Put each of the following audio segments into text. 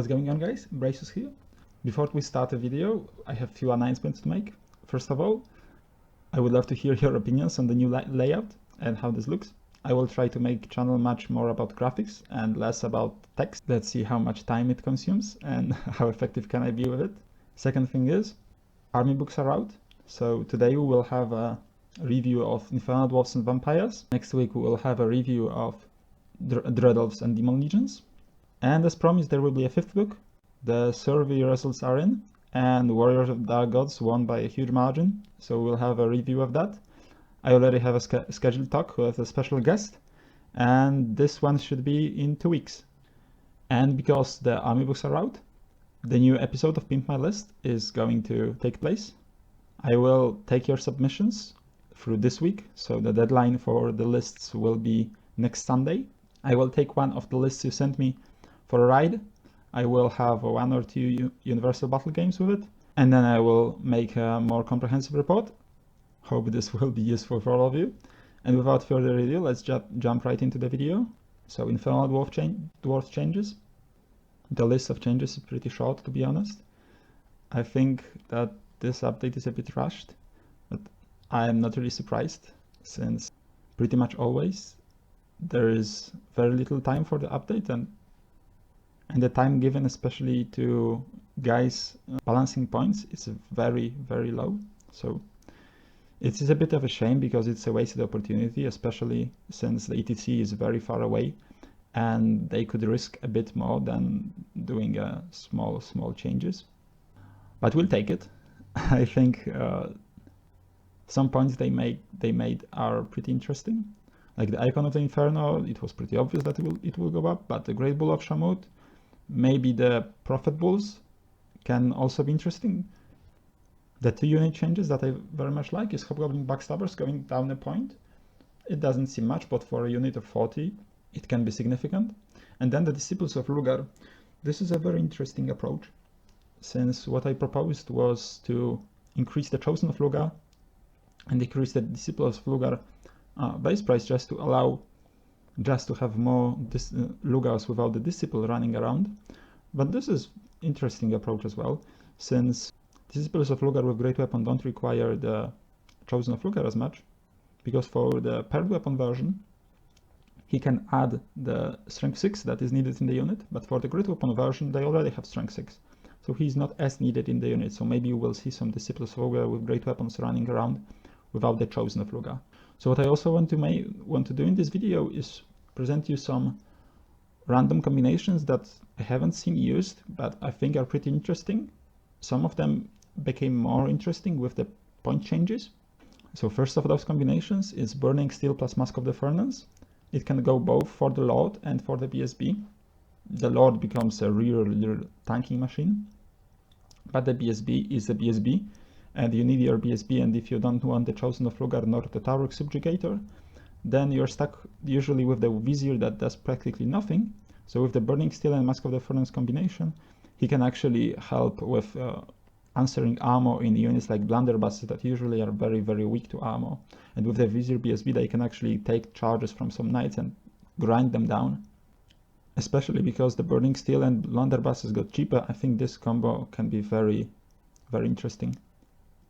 What's going on, guys? Braces here. Before we start the video, I have a few announcements to make. First of all, I would love to hear your opinions on the new layout and how this looks. I will try to make channel much more about graphics and less about text. Let's see how much time it consumes and how effective can I be with it. Second thing is, army books are out. So today we will have a review of Infernal Dwarves and Vampires. Next week we will have a review of Dread Elves and Demon Legions. And as promised, there will be a fifth book. The survey results are in, and Warriors of Dark Gods won by a huge margin, so we'll have a review of that. I already have a scheduled talk with a special guest, and this one should be in 2 weeks. And because the army books are out, the new episode of Pimp My List is going to take place. I will take your submissions through this week, so the deadline for the lists will be next Sunday. I will take one of the lists you sent me for a ride. I will have 1 or 2 universal battle games with it, and then I will make a more comprehensive report. Hope this will be useful for all of you. And without further ado, let's jump right into the video. So Infernal Dwarf changes. The list of changes is pretty short, to be honest. I think that this update is a bit rushed, but I am not really surprised, since pretty much always there is very little time for the update, and the time given, especially to guys balancing points, is very, very low. So it is a bit of a shame, because it's a wasted opportunity, especially since the ETC is very far away and they could risk a bit more than doing small changes. But we'll take it. I think some points they made are pretty interesting. Like the Icon of the Inferno, it was pretty obvious that it will go up, but the Great Bull of Shamut, maybe the Prophet Bulls can also be interesting. The 2 unit changes that I very much like is Hobgoblin Backstabbers going down a point. It doesn't seem much, but for a unit of 40, it can be significant. And then the Disciples of Lugar. This is a very interesting approach, since what I proposed was to increase the Chosen of Lugar and decrease the Disciples of Lugar base price, just to have more Lugars without the Disciple running around. But this is interesting approach as well, since Disciples of Lugar with Great Weapon don't require the Chosen of Lugar as much, because for the paired weapon version he can add the Strength 6 that is needed in the unit, but for the Great Weapon version they already have Strength 6, so he's not as needed in the unit. So maybe you will see some Disciples of Lugar with Great Weapons running around without the Chosen of Lugar. So what I also want to do in this video is present you some random combinations that I haven't seen used, but I think are pretty interesting. Some of them became more interesting with the point changes. So first of those combinations is Burning Steel plus Mask of the Furnace. It can go both for the Lord and for the BSB. The Lord becomes a real tanking machine, but the BSB is a BSB, and you need your BSB, and if you don't want the Chosen of Lugar nor the Taurok Subjugator, then you're stuck usually with the Vizier that does practically nothing. So with the Burning Steel and Mask of the Furnace combination, he can actually help with answering armor in units like blunderbusses that usually are very, very weak to armor. And with the Vizier BSB, they can actually take charges from some knights and grind them down. Especially because the Burning Steel and blunderbusses got cheaper, I think this combo can be very, very interesting.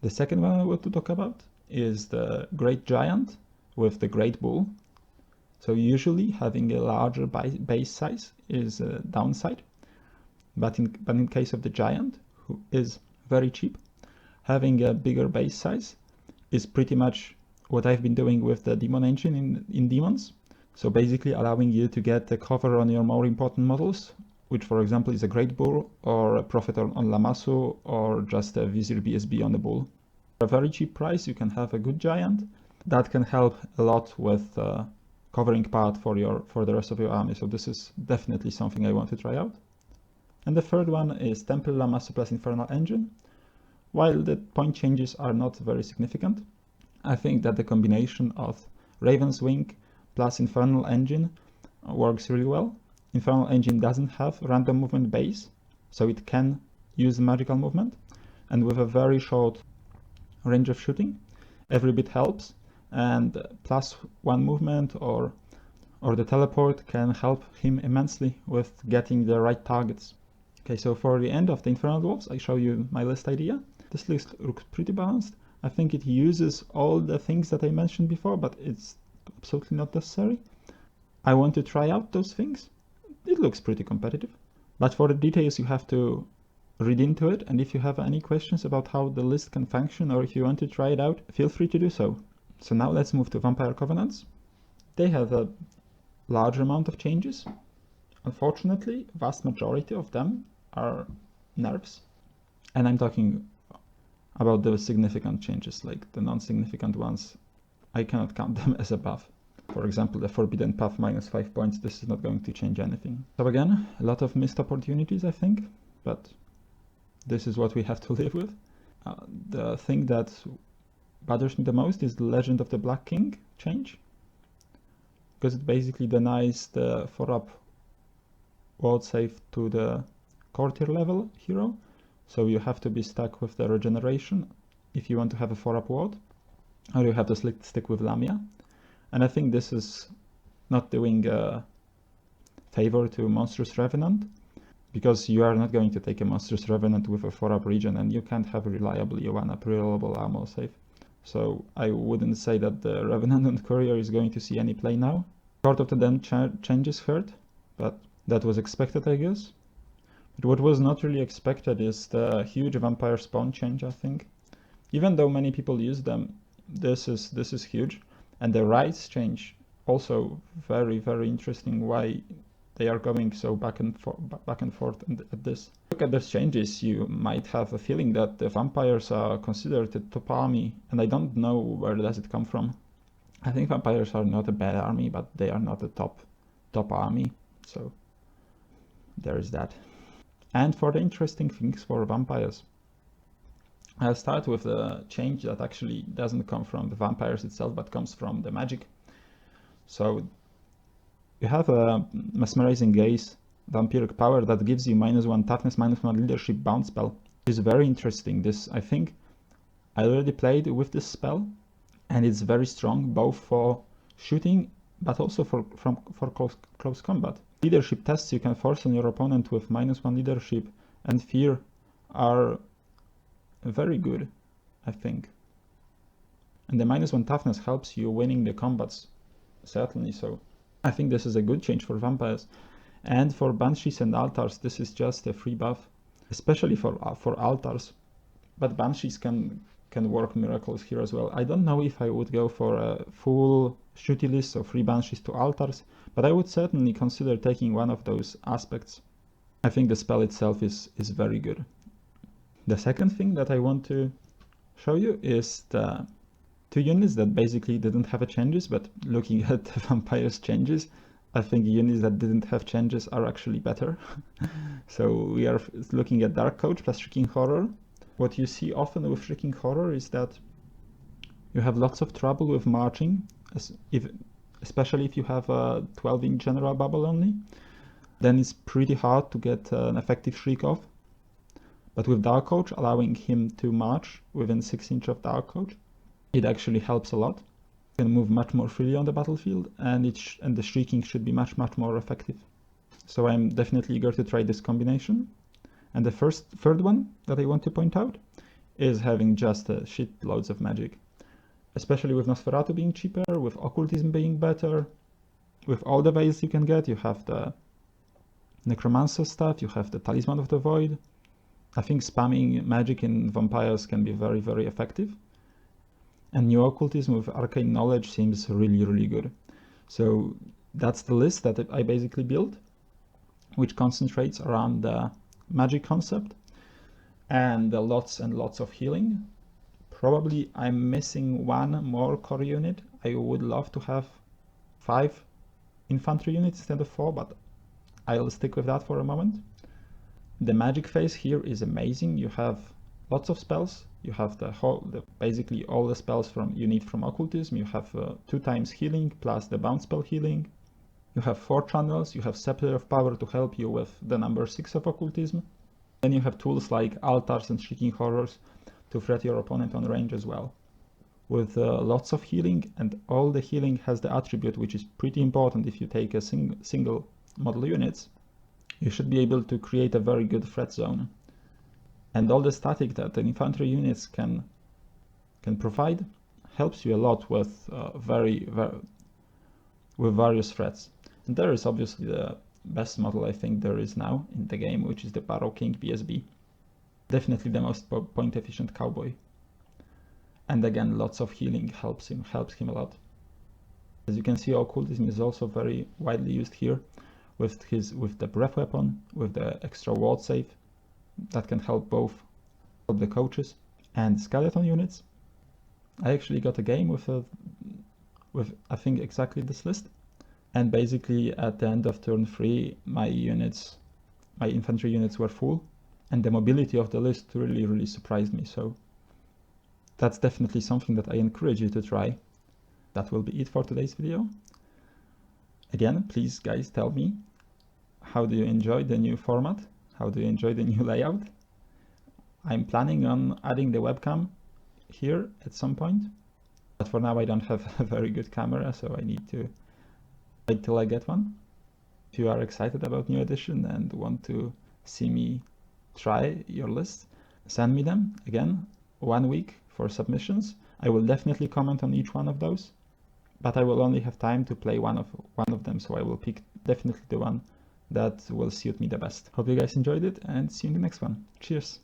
The second one I want to talk about is the Great Giant with the Great Bull. So usually having a larger base size is a downside, but in case of the Giant, who is very cheap, having a bigger base size is pretty much what I've been doing with the Demon Engine in Demons. So basically allowing you to get a cover on your more important models, which for example is a Great Bull or a Prophet on Lamassu, or just a Vizier BSB on the Bull. For a very cheap price you can have a good Giant that can help a lot with covering part for the rest of your army. So this is definitely something I want to try out. And the third one is Temple Lamassu plus Infernal Engine. While the point changes are not very significant, I think that the combination of Raven's Wing plus Infernal Engine works really well. Infernal Engine doesn't have random movement base, so it can use magical movement, and with a very short range of shooting, every bit helps, and +1 movement or the teleport can help him immensely with getting the right targets. Okay, so for the end of the Infernal Dwarves, I show you my list idea. This list looks pretty balanced. I think it uses all the things that I mentioned before, but it's absolutely not necessary. I want to try out those things. It looks pretty competitive. But for the details, you have to read into it. And if you have any questions about how the list can function, or if you want to try it out, feel free to do so. So now let's move to Vampire Covenants. They have a large amount of changes. Unfortunately, vast majority of them are nerfs. And I'm talking about the significant changes, like the non-significant ones. I cannot count them as a buff. For example, the Forbidden Path -5 points, this is not going to change anything. So again, a lot of missed opportunities, I think, but this is what we have to live with. The thing that bothers me the most is the Legend of the Black King change, because it basically denies the 4-up ward save to the Courtier level hero, so you have to be stuck with the regeneration if you want to have a 4-up ward, or you have to stick with Lamia. And I think this is not doing a favor to Monstrous Revenant, because you are not going to take a Monstrous Revenant with a 4-up regen, and you can't have reliably a 1-up reliable armor save. So I wouldn't say that the Revenant and Courier is going to see any play now. Court of the Damned changes hurt, but that was expected, I guess. But what was not really expected is the huge vampire spawn change, I think. Even though many people use them, this is huge. And the rights change, also very, very interesting why they are going so back and forth at this. Look at those changes, you might have a feeling that the vampires are considered the top army, and I don't know where does it come from. I think vampires are not a bad army, but they are not a top army, so there is that. And for the interesting things for vampires, I'll start with a change that actually doesn't come from the vampires itself, but comes from the magic. So you have a Mesmerizing Gaze vampiric power that gives you -1 toughness, -1 leadership bound spell. It's very interesting. This, I think, I already played with this spell, and it's very strong both for shooting, but also for close combat. Leadership tests you can force on your opponent with -1 leadership and fear are very good, I think. And the -1 toughness helps you winning the combats, certainly. So I think this is a good change for vampires. And for banshees and altars, this is just a free buff, especially for altars. But banshees can work miracles here as well. I don't know if I would go for a full shooty list of free banshees to altars, but I would certainly consider taking one of those aspects. I think the spell itself is very good. The second thing that I want to show you is the 2 units that basically didn't have changes, but looking at the vampires changes, I think units that didn't have changes are actually better. So we are looking at Dark Coach plus Shrieking Horror. What you see often with Shrieking Horror is that you have lots of trouble with marching, especially if you have a 12-inch general bubble only. Then it's pretty hard to get an effective shriek off. But with Dark Coach, allowing him to march within 6 inches of Dark Coach, it actually helps a lot. You can move much more freely on the battlefield, and the Shrieking should be much more effective. So I'm definitely eager to try this combination. And the third one that I want to point out is having just shitloads of magic. Especially with Nosferatu being cheaper, with Occultism being better, with all the veils you can get. You have the Necromancer stuff, you have the Talisman of the Void. I think spamming magic in vampires can be very, very effective. And new Occultism with Arcane Knowledge seems really, really good. So that's the list that I basically built, which concentrates around the magic concept and lots and lots of healing. Probably I'm missing one more core unit. I would love to have 5 infantry units instead of 4, but I'll stick with that for a moment. The magic phase here is amazing. You have lots of spells. You have basically all the spells you need from Occultism. You have 2 times healing plus the bound spell healing. You have 4 channels. You have Scepter of Power to help you with the number 6 of Occultism. Then you have tools like Altars and Shrieking Horrors to threat your opponent on range as well. With lots of healing, and all the healing has the attribute which is pretty important if you take a single model units. you should be able to create a very good threat zone. And all the static that the infantry units can provide helps you a lot with with various threats. And there is obviously the best model I think there is now in the game, which is the Barrow King BSB. Definitely the most point efficient cowboy. And again, lots of healing helps him a lot. As you can see, occultism is also very widely used here with the breath weapon, with the extra ward save that can help the coaches and skeleton units. I actually got a game with I think exactly this list, and basically at the end of turn 3 my infantry units were full, and the mobility of the list really surprised me. So that's definitely something that I encourage you to try. That will be it for today's video. Again, please guys, tell me, how do you enjoy the new format? How do you enjoy the new layout? I'm planning on adding the webcam here at some point, but for now I don't have a very good camera, so I need to wait till I get one. If you are excited about new edition and want to see me try your list, send me them. Again, 1 week for submissions. I will definitely comment on each one of those, but I will only have time to play one of them, so I will pick definitely the one that will suit me the best. Hope you guys enjoyed it, and see you in the next one. Cheers!